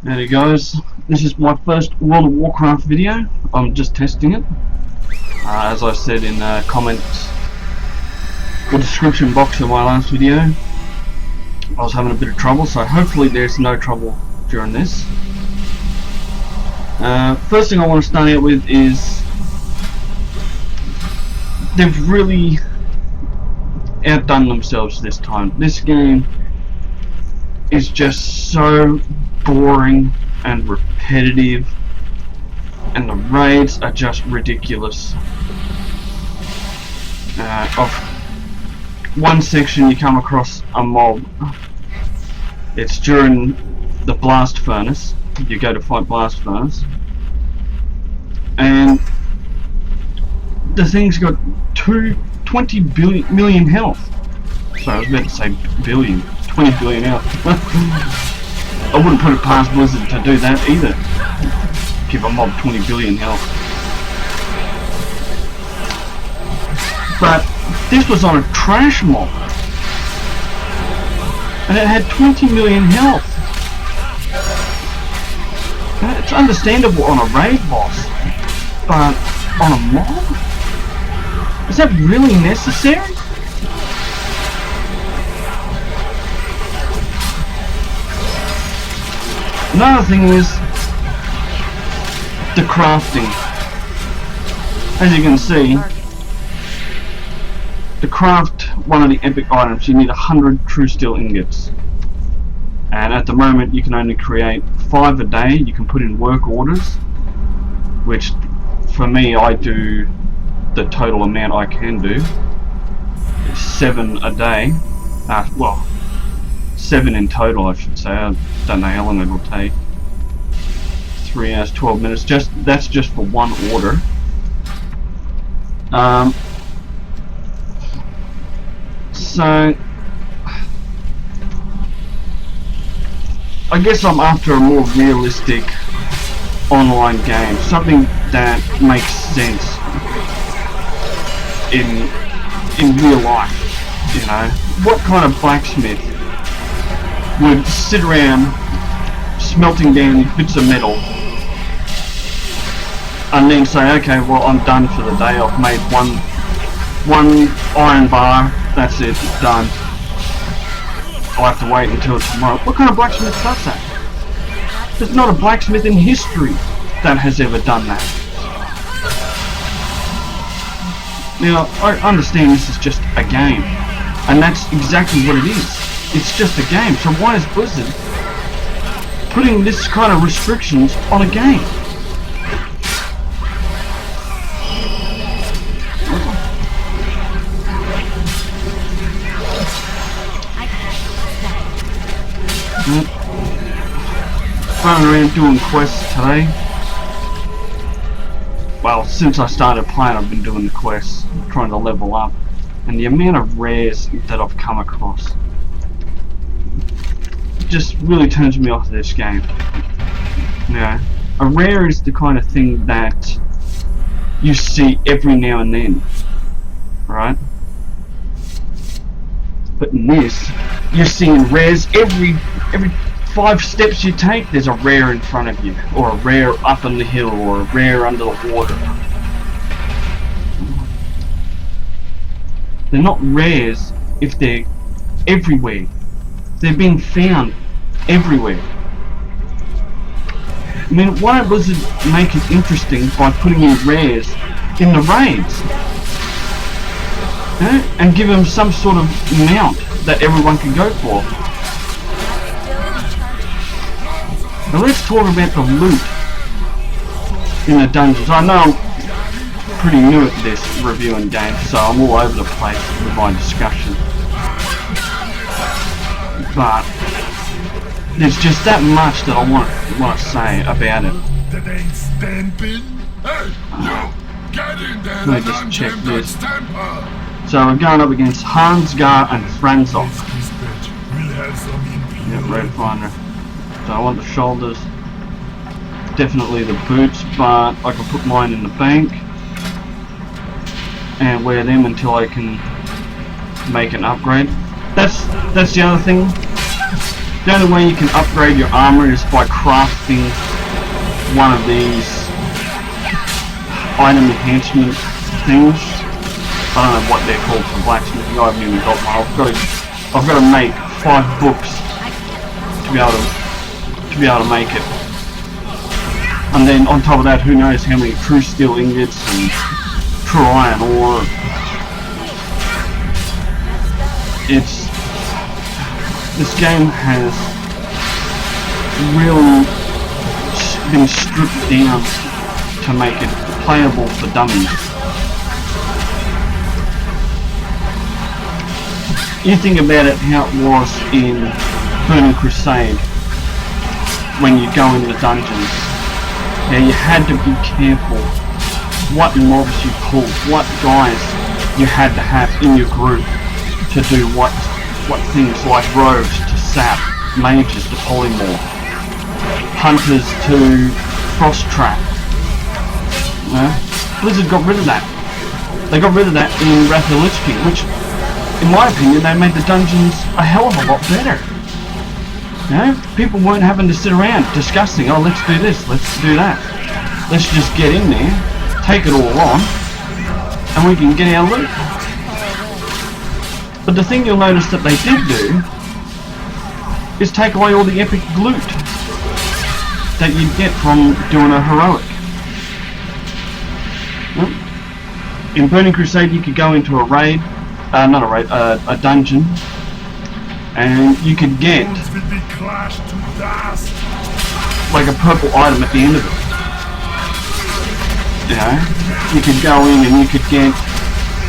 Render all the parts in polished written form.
There you guys, this is my first World of Warcraft video. I'm just testing it. As I said in the comments or description box of my last video, I was having a bit of trouble, so hopefully there's no trouble during this. First thing I want to start out with is they've really outdone themselves this time. This game is just so boring and repetitive, and the raids are just ridiculous. Of one section you come across a mob. It's during the blast furnace. You go to fight blast furnace, and the thing's got 20 million health. Sorry, I was about to say billion. 20 billion health. I wouldn't put it past Blizzard to do that either. Give a mob 20 billion health. But this was on a trash mob, and it had 20 million health. And it's understandable on a raid boss, but on a mob? Is that really necessary? Another thing is the crafting. As you can see, to craft one of the epic items you need 100 true steel ingots, and at the moment you can only create 5 a day. You can put in work orders, which for me, I do the total amount I can do. It's 7 a day. Well, 7 in total, I should say. I don't know how long it will take. 3 hours, 12 minutes. That's just for one order. So I guess I'm after a more realistic online game, something that makes sense in real life. You know, what kind of blacksmith would sit around smelting down bits of metal and then say, okay, well, I'm done for the day. I've made one iron bar. That's it. It's done. I'll have to wait until tomorrow. What kind of blacksmith does that? There's not a blacksmith in history that has ever done that. Now, I understand this is just a game, and that's exactly what it is. It's just a game. So why is Blizzard putting this kind of restrictions on a game? Running around doing quests today. Well, since I started playing, I've been doing the quests, trying to level up, and the amount of rares that I've come across just really turns me off this game. You know, a rare is the kind of thing that you see every now and then, right? But in this, you're seeing rares every 5 steps you take. There's a rare in front of you, or a rare up on the hill, or a rare under the water. They're not rares if they're everywhere. They're being found everywhere. I mean, why don't Blizzard make it interesting by putting in rares in the raids? You know, and give them some sort of mount that everyone can go for. Now let's talk about the loot in the dungeons. I know I'm pretty new at this reviewing games, so I'm all over the place with my discussion. But there's just that much that I want to say about it. Let me just check this. So we're going up against Hansgar and Franzok. Yep, Red Finder. So I want the shoulders, definitely the boots, but I can put mine in the bank and wear them until I can make an upgrade. That's the other thing. The only way you can upgrade your armor is by crafting one of these item enhancement things. I don't know what they're called for blacksmithing. I haven't even got one. I've got to make 5 books to be able to make it. And then on top of that, who knows how many true steel ingots and true iron ore. This game has really been stripped down to make it playable for dummies. You think about it, how it was in Burning Crusade when you go into the dungeons. Now you had to be careful what mobs you pulled, what guys you had to have in your group to do what things, like rogues to sap, mages to polymorph, hunters to frost trap. Blizzard got rid of that. They got rid of that in Wrath of the Lich King, which, in my opinion, they made the dungeons a hell of a lot better. People weren't having to sit around discussing, oh, let's do this, let's do that. Let's just get in there, take it all on, and we can get our loot. But the thing you'll notice that they did do is take away all the epic loot that you'd get from doing a heroic. In Burning Crusade you could go into a raid, a dungeon, and you could get like a purple item at the end of it. You could go in and you could get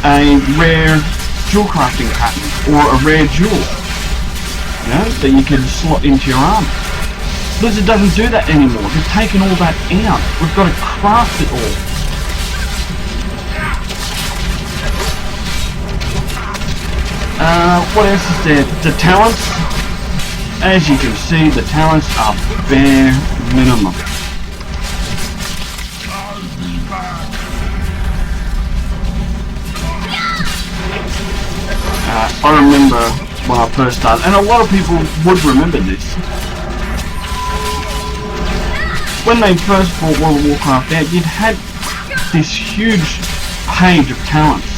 a rare jewel crafting pattern or a rare jewel, that you can slot into your armor. Blizzard doesn't do that anymore. They've taken all that out. We've got to craft it all. What else is there? The talents. As you can see, the talents are bare minimum. I remember when I first started, and a lot of people would remember this. When they first brought World of Warcraft out, you'd had this huge page of talents.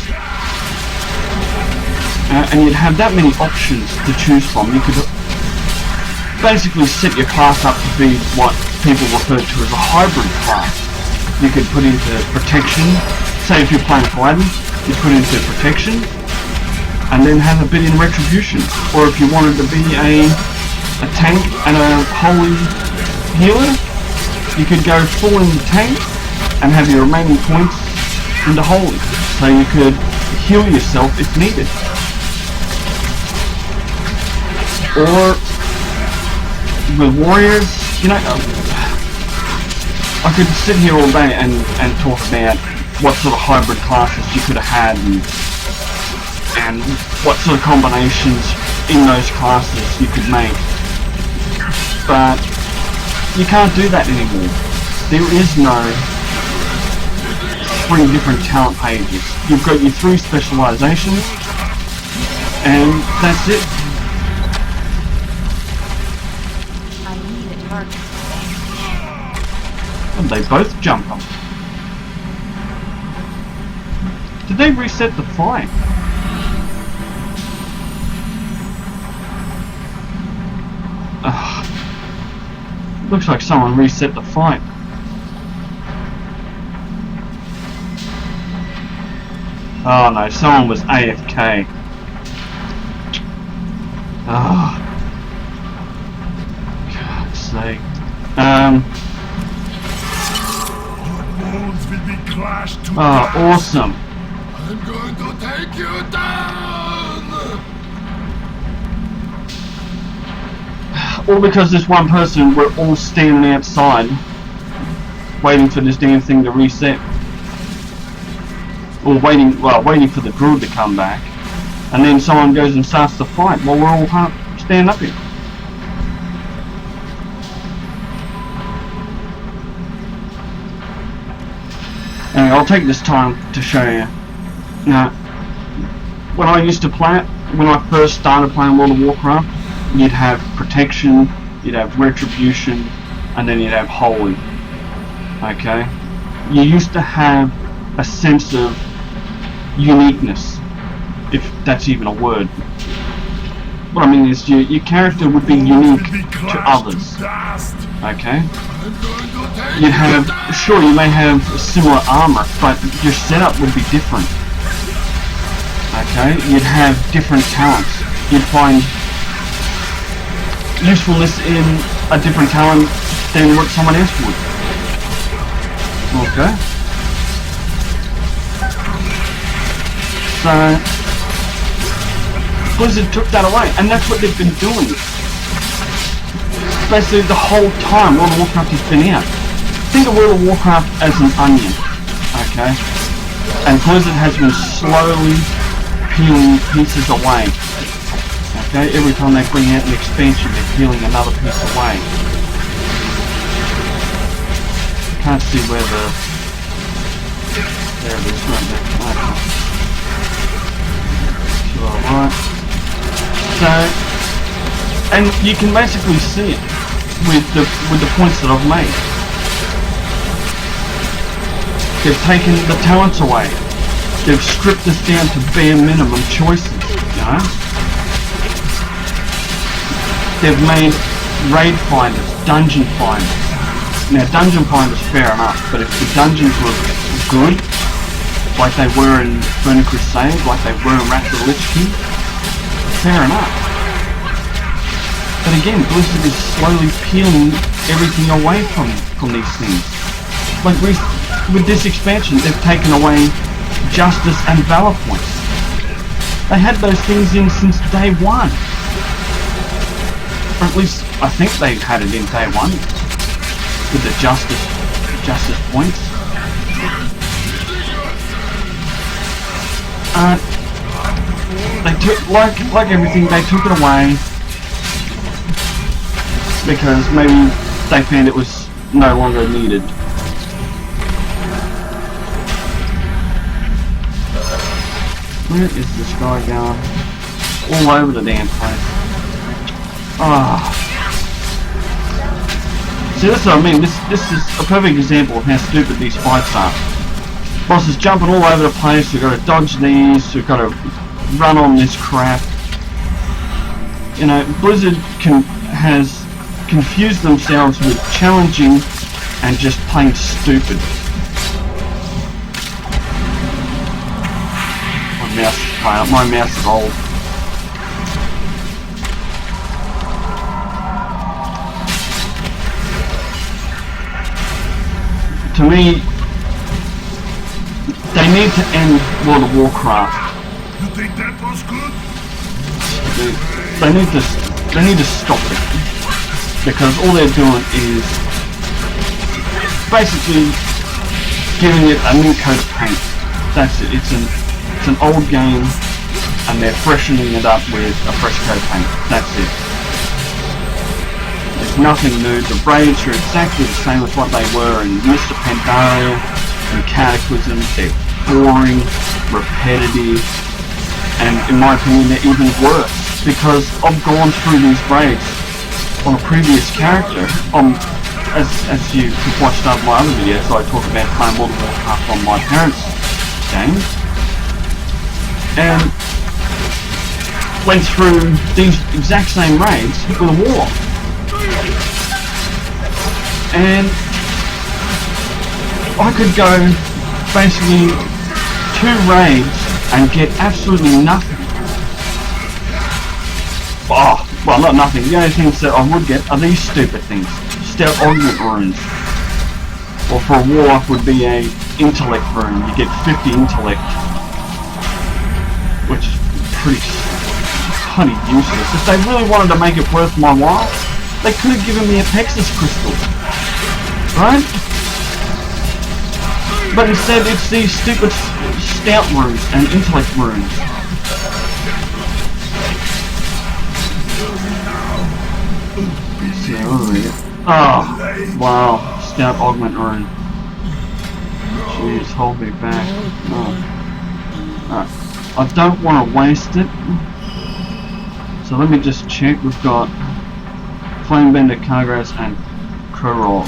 And you'd have that many options to choose from. You could basically set your class up to be what people refer to as a hybrid class. You could put into protection. Say if you're playing Paladin, you put into protection, and then have a bit in retribution. Or if you wanted to be a tank and a holy healer, you could go full in the tank and have your remaining points in the holy, so you could heal yourself if needed. Or with warriors, I could sit here all day and talk about what sort of hybrid classes you could have had and what sort of combinations in those classes you could make. But you can't do that anymore. There is no 3 different talent pages. You've got your 3 specializations, and that's it. And they both jump up. Did they reset the fight? Looks like someone reset the fight. Oh no, someone was AFK. Oh, God's sake. Oh, awesome. I'm going to take you down! All because this one person, we're all standing outside waiting for this damn thing to reset. Or waiting for the druid to come back. And then someone goes and starts to fight while we're all standing up here. Anyway, I'll take this time to show you. Now, when I used to play it, when I first started playing World of Warcraft, you'd have protection, you'd have retribution, and then you'd have holy. Okay? You used to have a sense of uniqueness, if that's even a word. What I mean is your character would be unique to others. Okay? You'd have, sure, you may have similar armor, but your setup would be different. Okay? You'd have different talents. You'd find usefulness in a different talent than what someone else would. Okay? So Blizzard took that away, and that's what they've been doing. Basically the whole time World of Warcraft has been out. Think of World of Warcraft as an onion, okay? And Blizzard has been slowly peeling pieces away. Okay, every time they bring out an expansion, they're peeling another piece away. Can't see where the... There it is, right there. Okay. Alright. So, and you can basically see it with the points that I've made. They've taken the talents away. They've stripped us down to bare minimum choices, you know? They've made raid finders, dungeon finders. Now dungeon finders, fair enough, but if the dungeons were good, like they were in Burning Crusade, like they were in Wrath of the Lich King, fair enough. But again, Blizzard is slowly peeling everything away from these things. Like with this expansion, they've taken away Justice and Valor points. They had those things in since day one. Or at least, I think they had it in day one. With the Justice points. They took, like everything, they took it away. Because maybe they found it was no longer needed. Where is this guy going? All over the damn place. Ah. See, that's what I mean. This is a perfect example of how stupid these fights are. Boss is jumping all over the place. We've got to dodge these. We've got to run on this crap. You know, Blizzard has confused themselves with challenging and just plain stupid. My mouse is old. To me, they need to end World of Warcraft. You think that was good? They need to stop it, because all they're doing is basically giving it a new coat of paint. That's it. It's an old game, and they're freshening it up with a fresh coat of paint. That's it. There's nothing new. The raids are exactly the same as what they were in Mr. Pandaria and Cataclysm. They're boring, repetitive, and in my opinion they're even worse, because I've gone through these raids on a previous character. As you could watch some of my other videos, I talk about playing World of Warcraft on my parents' games, and went through these exact same raids with a warlock. And I could go basically 2 raids and get absolutely nothing. Oh, well, not nothing. The only things that I would get are these stupid things. Stout augment runes. Or for a warlock would be a intellect rune. You get 50 intellect. Which is pretty useless. If they really wanted to make it worth my while, they could have given me a Pexus crystal. Right? But instead it's these stupid stout runes and intellect runes. Oh, wow, stout augment rune. Jeez, hold me back. Oh. I don't want to waste it, So let me just check. We've got Flamebender, Cargrass, and Korog.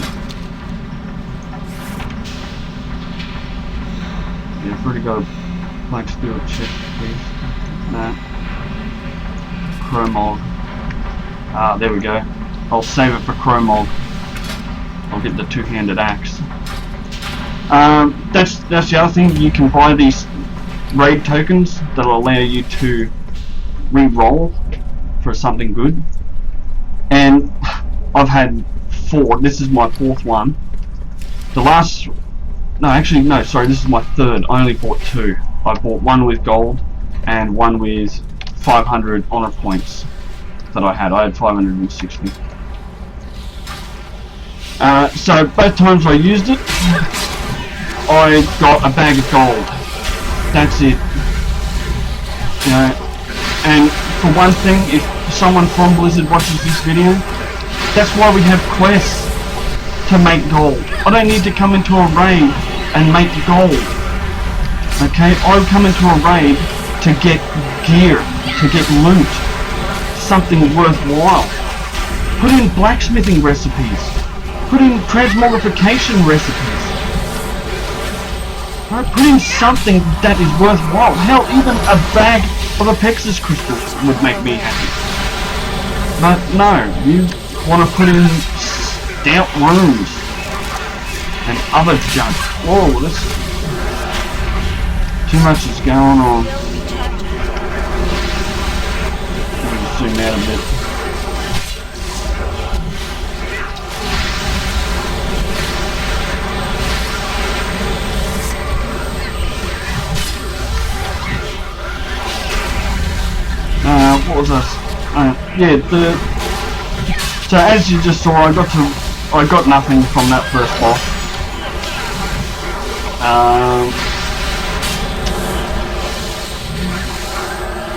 Yeah, I've already got a Black Steel chest piece. No. Chromog. Ah, there we go. I'll save it for Chromog. I'll get the two-handed axe. That's the other thing. You can buy these raid tokens that'll allow you to re-roll for something good. And I've had 4. This is my 4th one. The last... No, actually, no, sorry, this is my 3rd. I only bought 2. I bought one with gold and one with 500 honor points that I had. I had 560. So both times I used it, I got a bag of gold. That's it. You know, and for one thing, if someone from Blizzard watches this video, that's why we have quests to make gold. I don't need to come into a raid and make gold. Okay, I come into a raid to get gear, to get loot, something worthwhile. Put in blacksmithing recipes. Put in transmogrification recipes. Right? Put in something that is worthwhile. Hell, even a bag of Apexis crystals would make me happy. But no, you want to put in stout rooms and other junk. Whoa, this too much is going on. Let me zoom out a bit. What was this? Yeah, so as you just saw, I got nothing from that first boss.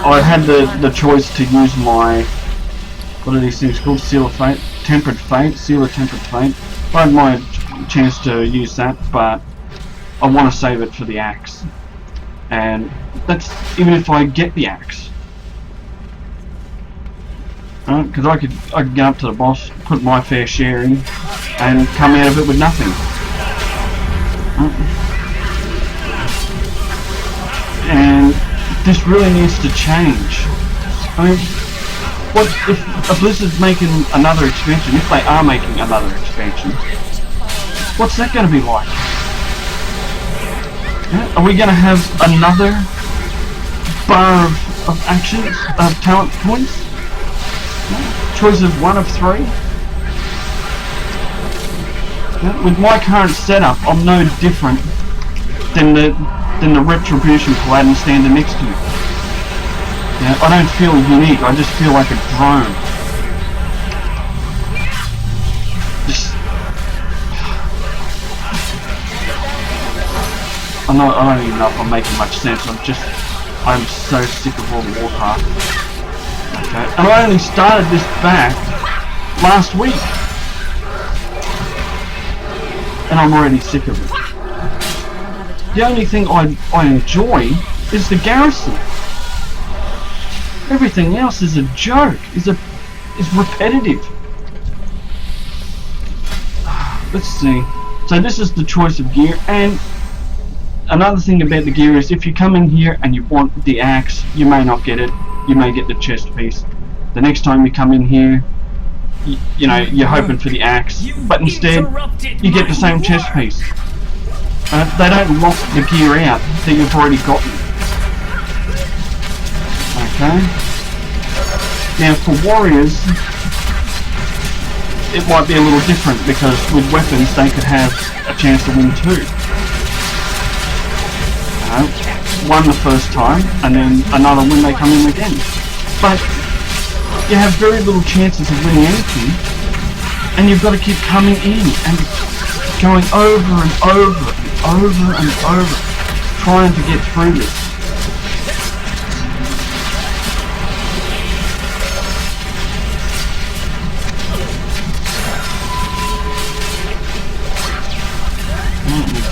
I had the choice to use my, what are these things called? Seal of Fate? Tempered Fate? Seal of Tempered Fate. I had my chance to use that, but I want to save it for the axe. And that's even if I get the axe. Because I could go up to the boss, put my fair share in, and come out of it with nothing. And this really needs to change. I mean, what if a Blizzard's making another expansion? If they are making another expansion, what's that going to be like? Yeah? Are we going to have another bar of actions, of talent points? Choice of 1 of 3. Yeah, with my current setup, I'm no different than the Retribution Paladin standing next to me. Yeah, I don't feel unique. I just feel like a drone. I don't even know if I'm making much sense. I'm so sick of World of Warcraft. Okay. And I only started this back last week, and I'm already sick of it. The only thing I enjoy is the garrison. Everything else is a joke. Is repetitive. Let's see. So this is the choice of gear, and another thing about the gear is if you come in here and you want the axe, you may not get it. You may get the chest piece. The next time you come in here, you know, you're hoping for the axe, but instead you get the same chest piece. They don't lock the gear out that you've already gotten. Okay. Now for warriors, it might be a little different because with weapons they could have a chance to win too. One the first time, and then another when they come in again. But you have very little chances of winning anything, and you've got to keep coming in and going over and over and over and over, trying to get through this.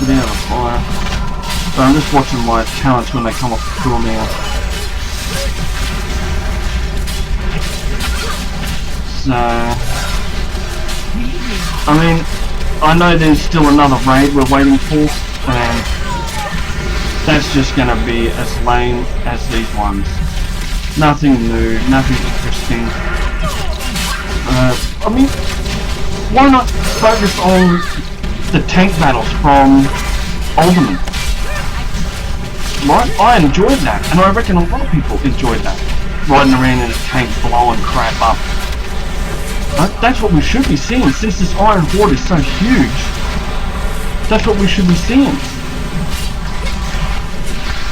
Get out of the fire. So I'm just watching my talents when they come off the tool now. So, I mean, I know there's still another raid we're waiting for, and that's just gonna be as lame as these ones. Nothing new, nothing interesting. I mean, why not focus on the tank battles from Alderman? Right? I enjoyed that, and I reckon a lot of people enjoyed that. Riding around in a tank, blowing crap up. That's what we should be seeing, since this Iron Horde is so huge. That's what we should be seeing.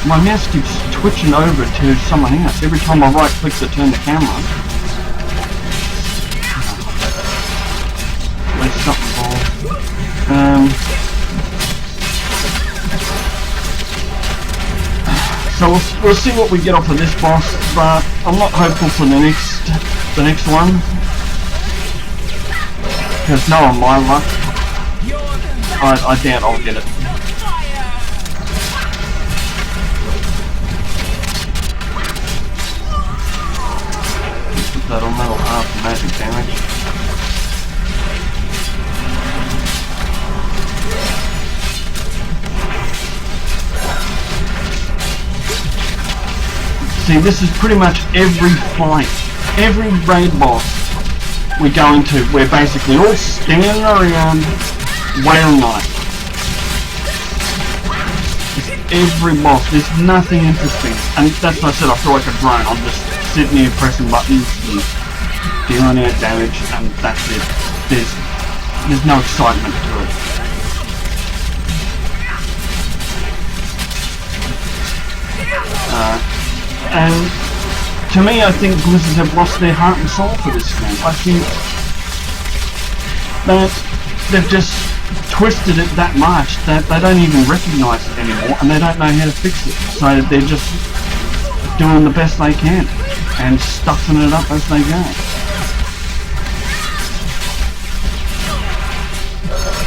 My mouse keeps twitching over to someone else every time I right click to turn the camera. There's something wrong. So we'll see what we get off of this boss, but I'm not hopeful for the next one. Because knowing my luck, I doubt I'll get it. Put that on, that'll half the magic damage. See, this is pretty much every fight, every raid boss we go into, we're basically all standing around whale night. It's every boss, there's nothing interesting. And that's what I said, I feel like a drone. I'm just sitting here pressing buttons and dealing out damage, and that's it. There's no excitement to it. And to me, I think Blizzard have lost their heart and soul for this game. I think that they've just twisted it that much that they don't even recognise it anymore, and they don't know how to fix it. So they're just doing the best they can and stuffing it up as they go.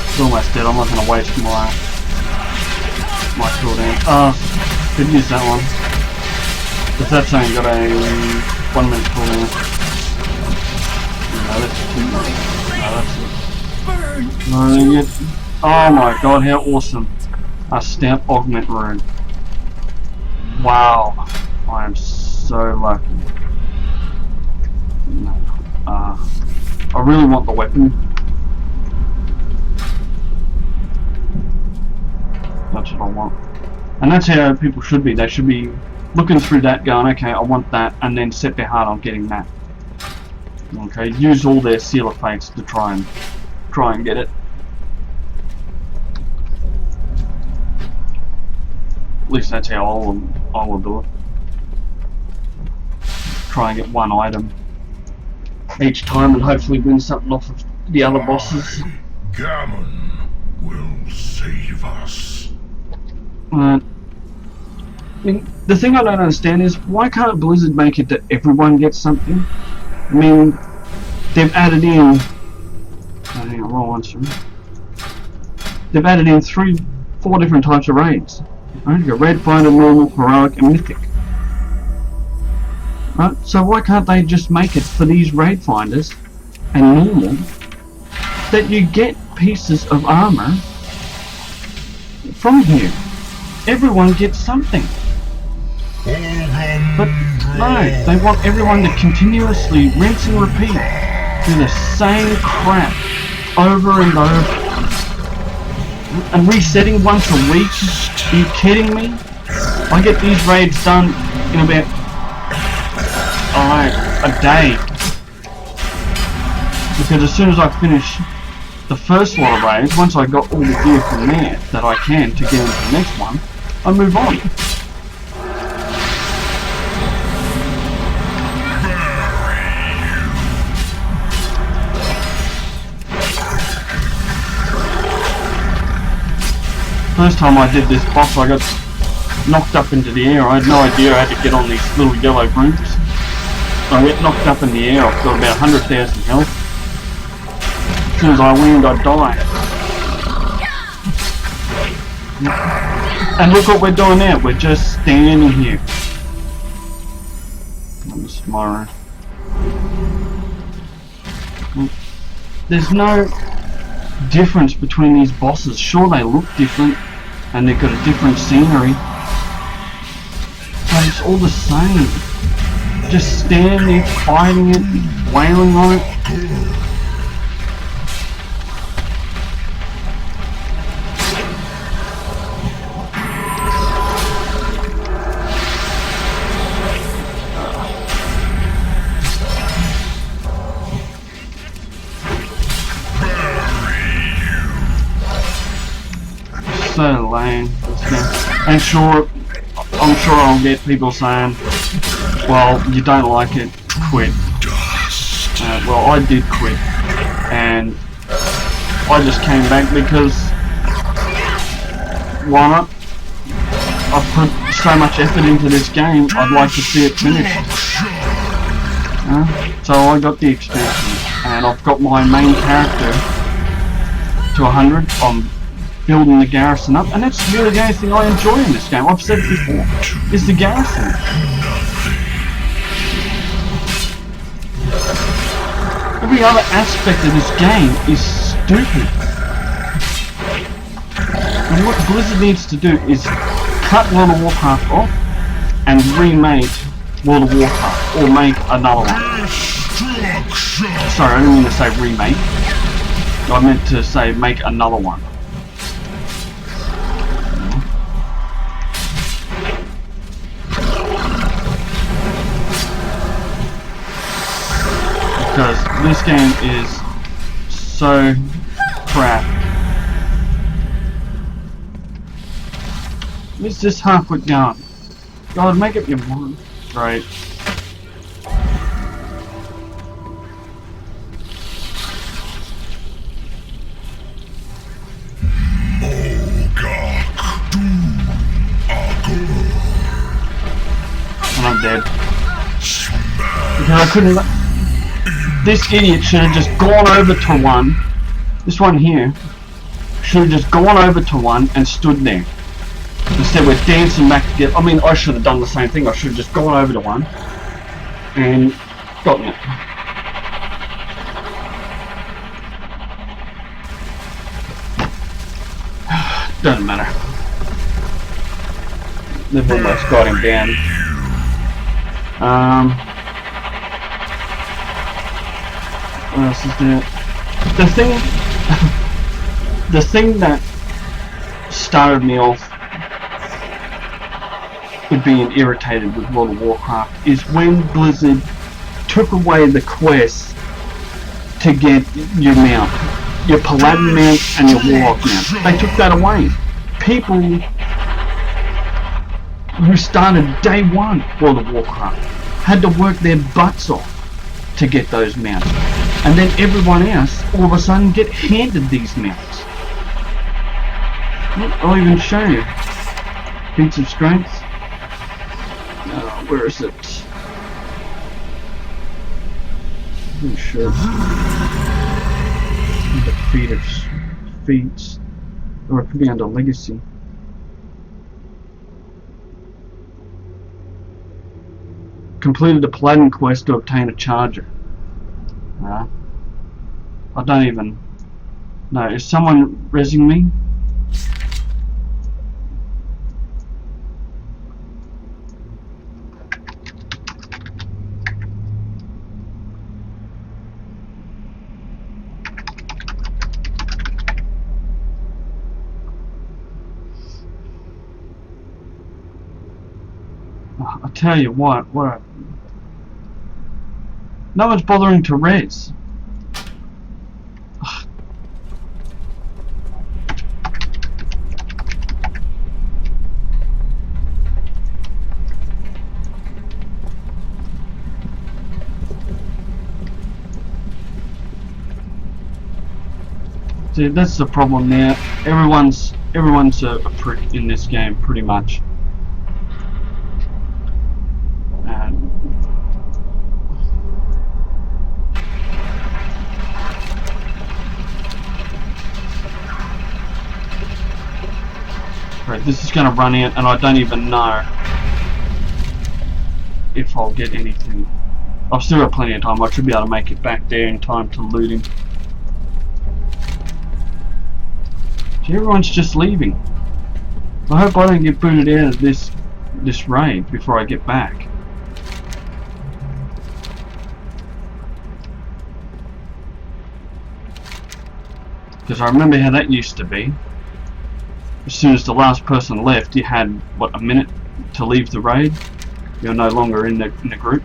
It's almost dead. I'm not going to waste my cooldown. Oh, could use that one. Because that's only got a 1 minute cooldown. No, that's 2 minutes. No, that's it. Oh my god, how awesome. A stamp augment rune. Wow. I am so lucky. No. I really want the weapon. That's what I want. And that's how people should be. They should be looking through that, going, okay, I want that, and then set their heart on getting that. Okay, use all their seal of fates to try and get it. At least that's how I will do it. Try and get one item each time, and hopefully win something off of the other bosses. Gammon will save us. I mean, the thing I don't understand is, why can't Blizzard make it that everyone gets something? I mean, they've added in... hang on, wrong answer. They've added in 4 different types of raids. Right? You've got Red, Finder, Normal, Heroic, and Mythic. Right? So why can't they just make it for these raid finders and Normal that you get pieces of armor from here? Everyone gets something. But no, they want everyone to continuously rinse and repeat, do the same crap over and over, and resetting once a week. Are you kidding me? I get these raids done in about a day, because as soon as I finish the first lot of raids, once I got all the gear from there that I can to get into the next one, I move on. First time I did this boss, I got knocked up into the air. I had no idea I had to get on these little yellow rooms. I get knocked up in the air. I've got about 100,000 health. As soon as I land, I die. And look what we're doing now. We're just standing here. Tomorrow. there's no difference between these bosses. Sure, they look different and they've got a different scenery, but it's all the same. Just stand there fighting it, wailing on it. So lame, this game. And sure, I'm sure I'll get people saying, well, you don't like it, quit. Well, I did quit, and I just came back because why not? I've put so much effort into this game, I'd like to see it finished. So I got the expansion, and I've got my main character to 100. I'm building the garrison up, and that's really the only thing I enjoy in this game. I've said it before, is the garrison. Every other aspect of this game is stupid. And what Blizzard needs to do is cut World of Warcraft off and remake World of Warcraft, or make another one. Sorry, I didn't mean to say remake. I meant to say make another one. Because this game is so crap. It's just halfway down. God, make up your mind. Right. And I'm dead. Because I couldn't. This idiot should have just gone over to one. This one here should have just gone over to one and stood there. Instead, we're dancing back together. I mean, I should have done the same thing. I should have just gone over to one and gotten it. Doesn't matter. They've almost got him down. What else is there? The thing that started me off with being irritated with World of Warcraft is when Blizzard took away the quest to get your mount, your Paladin mount and your Warlock mount. They took that away. People who started day one World of Warcraft had to work their butts off to get those mounts. And then everyone else, all of a sudden, get handed these mounts. I'll even show you. Feats of strength. Where is it? Oh, sure. Defeaters. Feats. Or it could be under legacy. Completed a Paladin quest to obtain a charger. I don't even know. Is someone rezzing me? I tell you what. No one's bothering to res. See, that's the problem there. Everyone's a prick in this game, pretty much. Right, this is going to run out, and I don't even know if I'll get anything. I've still got plenty of time. I should be able to make it back there in time to loot him. See, everyone's just leaving. I hope I don't get booted out of this raid before I get back. Because I remember how that used to be. As soon as the last person left, you had, what, a minute to leave the raid? You're no longer in the group.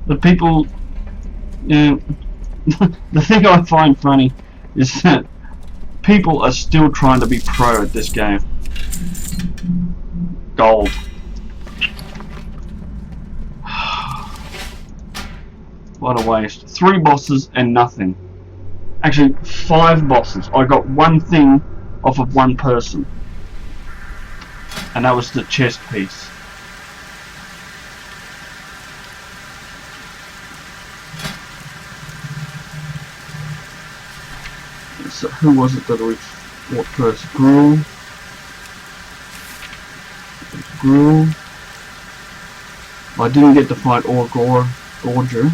The people, you know, the thing I find funny is that people are still trying to be pro at this game. Gold. What a waste. 3 bosses and nothing. Actually, 5 bosses. I got one thing off of one person. And that was the chest piece. So who was it that we fought first? Gruel. I didn't get to fight Gorger.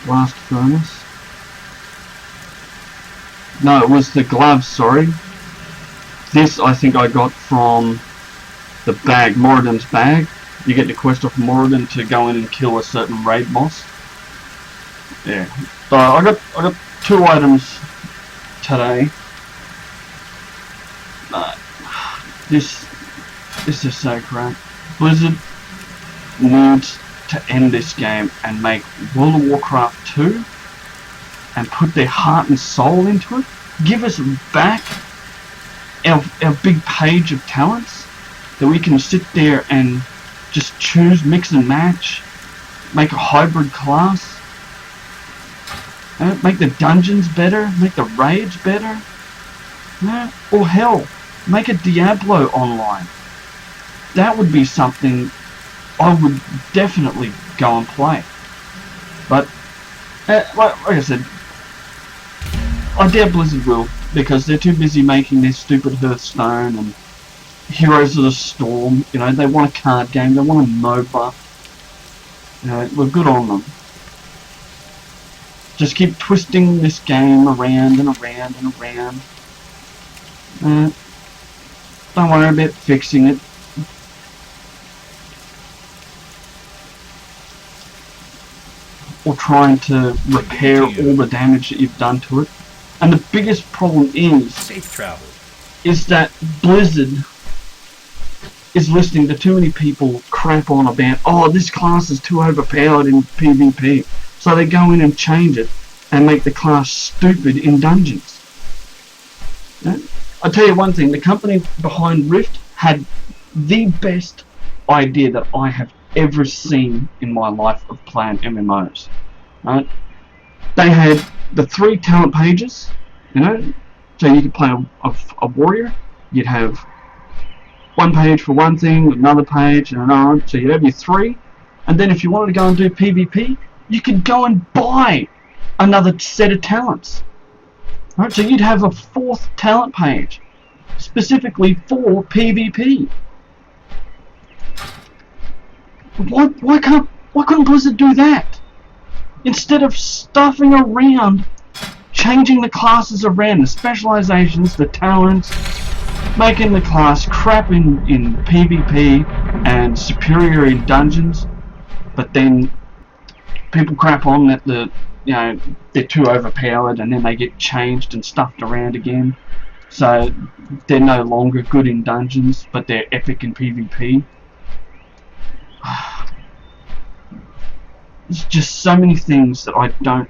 Blast furnace. No, it was the gloves, sorry. This I think I got from the bag, Moradin's bag. You get the quest off Moradin to go in and kill a certain raid boss. Yeah. So I got 2 items today. This is so crap. Blizzard needs to end this game and make World of Warcraft 2 and put their heart and soul into it. Give us back our big page of talents that we can sit there and just choose, mix and match, make a hybrid class, make the dungeons better, make the raids better, or hell, make a Diablo online. That would be something I would definitely go and play. But, like I said, I doubt Blizzard will, because they're too busy making their stupid Hearthstone and Heroes of the Storm. You know, they want a card game, they want a MOBA. You know, we're good on them. Just keep twisting this game around and around and around. Don't worry about fixing it. Or trying to repair all the damage that you've done to it. And the biggest problem is safe travel. Is that Blizzard is listening to too many people crap on about, oh, this class is too overpowered in PvP. So they go in and change it and make the class stupid in dungeons. I'll tell you one thing, the company behind Rift had the best idea that I have ever seen in my life of playing MMOs. Right? They had the 3 talent pages, you know, so you could play a warrior, you'd have one page for one thing, another page, and another, so you'd have your 3, and then if you wanted to go and do PvP, you could go and buy another set of talents. Right? So you'd have a 4th talent page, specifically for PvP. Why couldn't Blizzard do that? Instead of stuffing around, changing the classes around, the specializations, the talents, making the class crap in PvP and superior in dungeons, but then people crap on that they're too overpowered and then they get changed and stuffed around again. So they're no longer good in dungeons, but they're epic in PvP. There's just so many things that I don't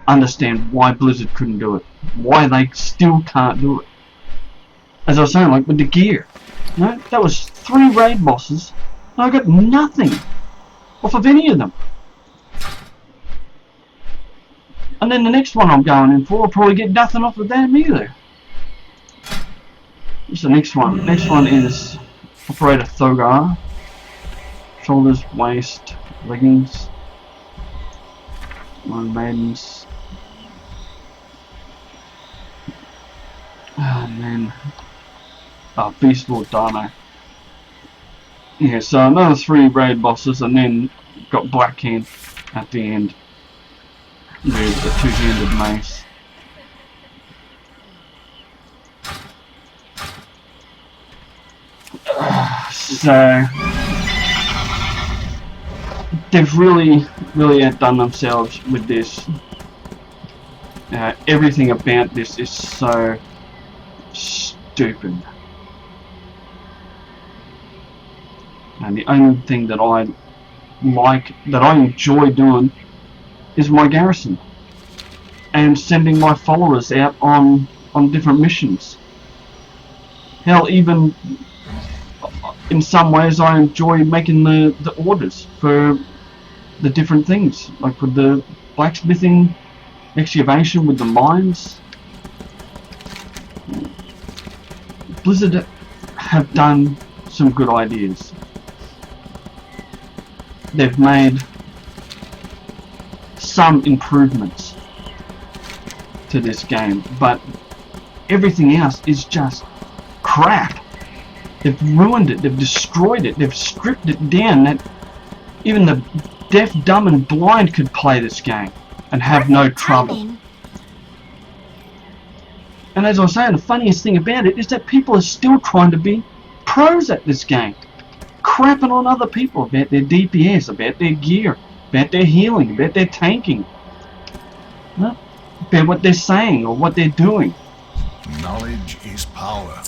understand why Blizzard couldn't do it. Why they still can't do it. As I was saying, like with the gear. You know, that was 3 raid bosses, and I got nothing off of any of them. And then the next one I'm going in for, I'll probably get nothing off of them either. What's the next one? Next one is Operator Thogar. Shoulders, waist, leggings. Iron Maidens. Oh man. Beast Lord Dino. Yeah, so another 3 raid bosses, and then got Blackhand at the end with the 2-handed mace. So they've really outdone themselves with this. Everything about this is so stupid. And the only thing that I like, that I enjoy doing, is my garrison. And sending my followers out on different missions. Hell, even in some ways I enjoy making the orders for the different things. Like with the blacksmithing, excavation with the mines. Blizzard have done some good ideas. They've made some improvements to this game, but everything else is just crap. They've ruined it, they've destroyed it, they've stripped it down that even the deaf, dumb and blind could play this game and have no trouble. And as I was saying, the funniest thing about it is that people are still trying to be pros at this game, crapping on other people about their DPS, about their gear, about their healing, about their tanking, about what they're saying or what they're doing. Knowledge is power.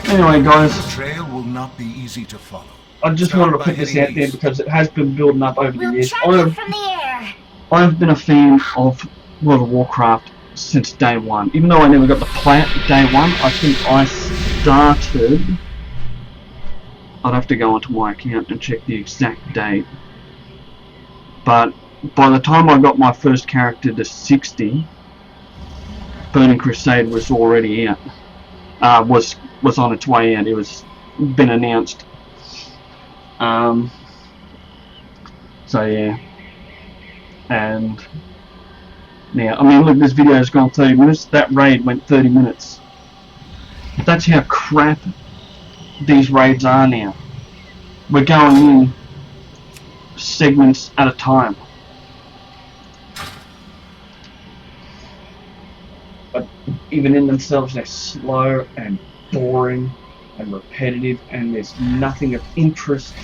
Anyway, guys, the trail will not be easy to follow. I just wanted to put this out there because it has been building up over the years. I've been a fan of World of Warcraft since day one. Even though I never got to play it day one, I think I started... I'd have to go onto my account and check the exact date. But by the time I got my first character to 60, Burning Crusade was already out. Was on its way out. It was been announced. So yeah. And now, I mean, look, this video has gone 30 minutes. That raid went 30 minutes. That's how crap these raids are now. We're going in segments at a time. But even in themselves, they're slow and boring and repetitive, and there's nothing of interest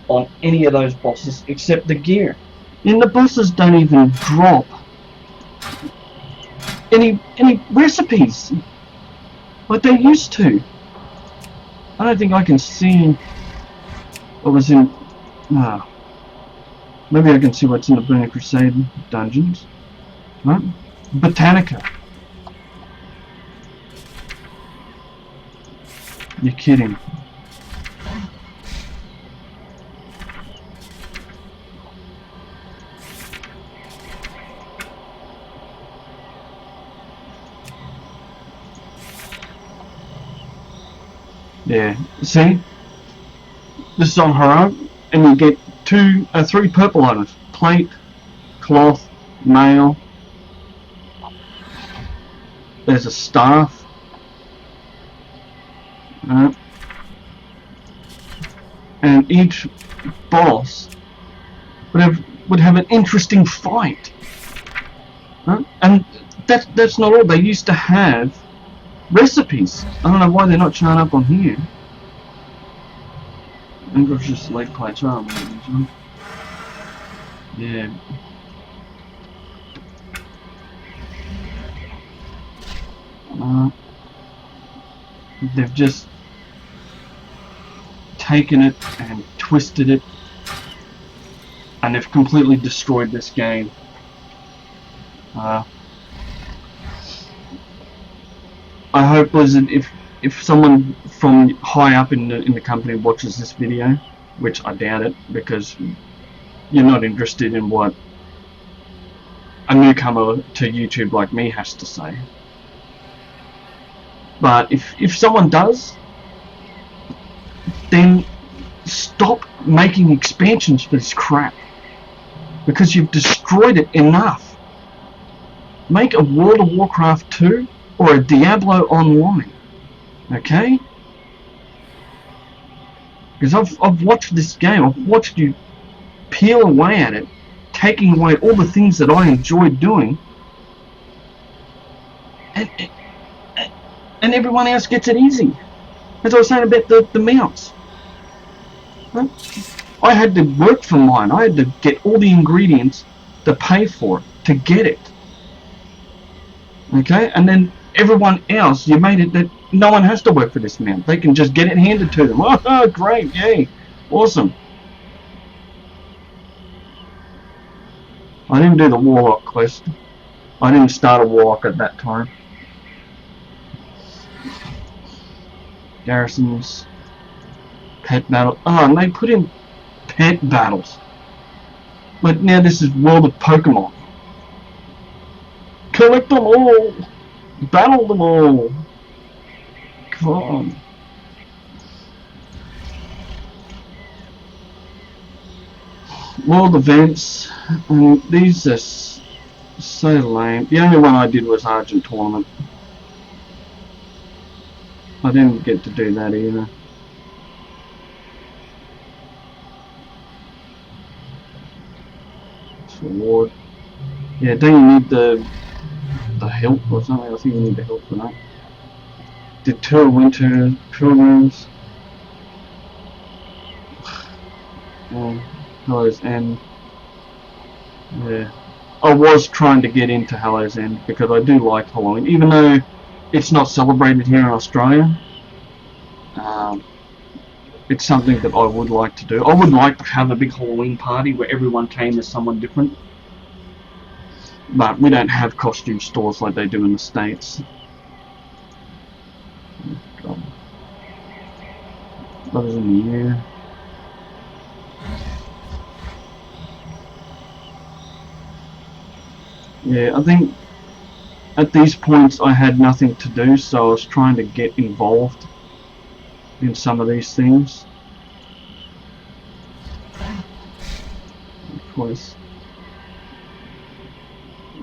on any of those bosses except the gear. And the bosses don't even drop any recipes like they used to. I don't think I can see what was in... maybe I can see what's in the Burning Crusade dungeons. Right? Botanica. You're kidding. Yeah, see? This is on Hero, and you get 3 purple items. Plate, cloth, mail. There's a staff. And each boss would have an interesting fight. And that's not all. They used to have recipes. I don't know why they're not showing up on here. I think it's just like plates are. Yeah. They've just taken it and twisted it, and they've completely destroyed this game. I hope Blizzard, if someone from high up in the company watches this video, which I doubt it, because you're not interested in what a newcomer to YouTube like me has to say. But if someone does, then stop making expansions for this crap, because you've destroyed it enough. Make a World of Warcraft 2 or a Diablo Online, okay? Because I've watched this game, I've watched you peel away at it, taking away all the things that I enjoyed doing, and everyone else gets it easy. As I was saying about the mounts. Right? I had to work for mine. I had to get all the ingredients to pay for it, to get it. Okay? And then everyone else, you made it that no one has to work for this mount. They can just get it handed to them. Oh, great, yay, awesome. I didn't do the Warlock quest. I didn't start a Warlock at that time. Garrisons. Pet battle. Oh, and they put in pet battles. But now this is World of Pokemon. Collect them all. Battle them all. Come on. World events. And these are so lame. The only one I did was Argent Tournament. I didn't get to do that either. Reward. Yeah, don't you need the help or something? I think you need the help for that. Deter winter pilgrims. Hallow's End. Yeah. I was trying to get into Hallow's End because I do like Halloween, even though it's not celebrated here in Australia. It's something that I would like to do. I would like to have a big Halloween party where everyone came as someone different. But we don't have costume stores like they do in the States. God. Brothers in the Year. Yeah, I think at these points I had nothing to do, so I was trying to get involved in some of these things. Of course,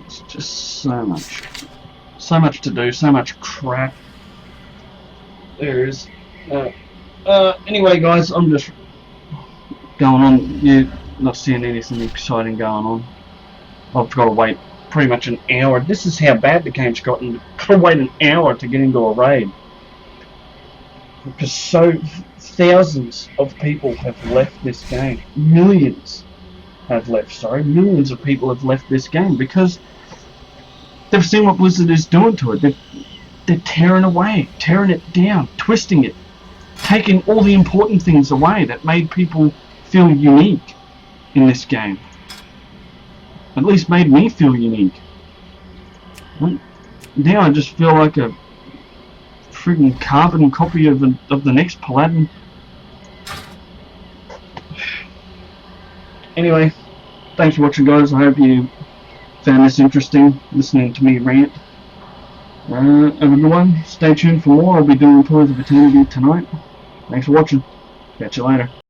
it's just so much to do, so much crap. There is. Anyway, guys, I'm just going on. You're not seeing anything exciting going on. I've got to wait pretty much an hour. This is how bad the game's gotten. I've got to wait an hour to get into a raid. Because thousands of people have left this game. Millions of people have left this game because they've seen what Blizzard is doing to it. They're tearing away, tearing it down, twisting it, taking all the important things away that made people feel unique in this game. At least made me feel unique. Now I just feel like a friggin' carbon copy of the next Paladin. Anyway, thanks for watching, guys. I hope you found this interesting, listening to me rant. Have a good one. Stay tuned for more. I'll be doing Tours of Eternity tonight. Thanks for watching. Catch you later.